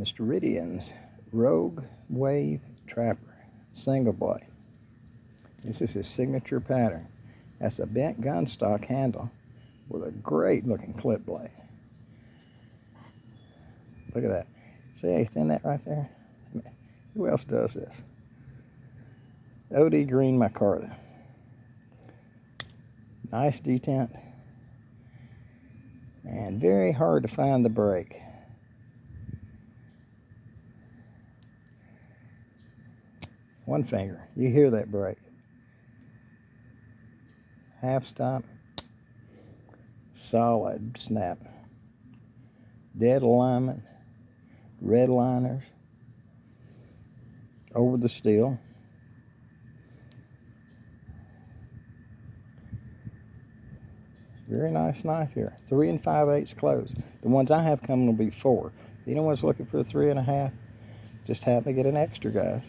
Mr. Rhidian's Rogue Wave Trapper, single blade. This is his signature pattern. That's a bent gun stock handle with a great looking clip blade. Look at that. See how you thin that right there? Who else does this? OD green micarta. Nice detent. And very hard to find the break. One finger, you hear that break. Half stop, solid snap. Dead alignment, red liners, over the steel. Very nice knife here. 3 5/8 close. The ones I have coming will be 4. If anyone's looking for a 3 1/2, just happen to get an extra, guys.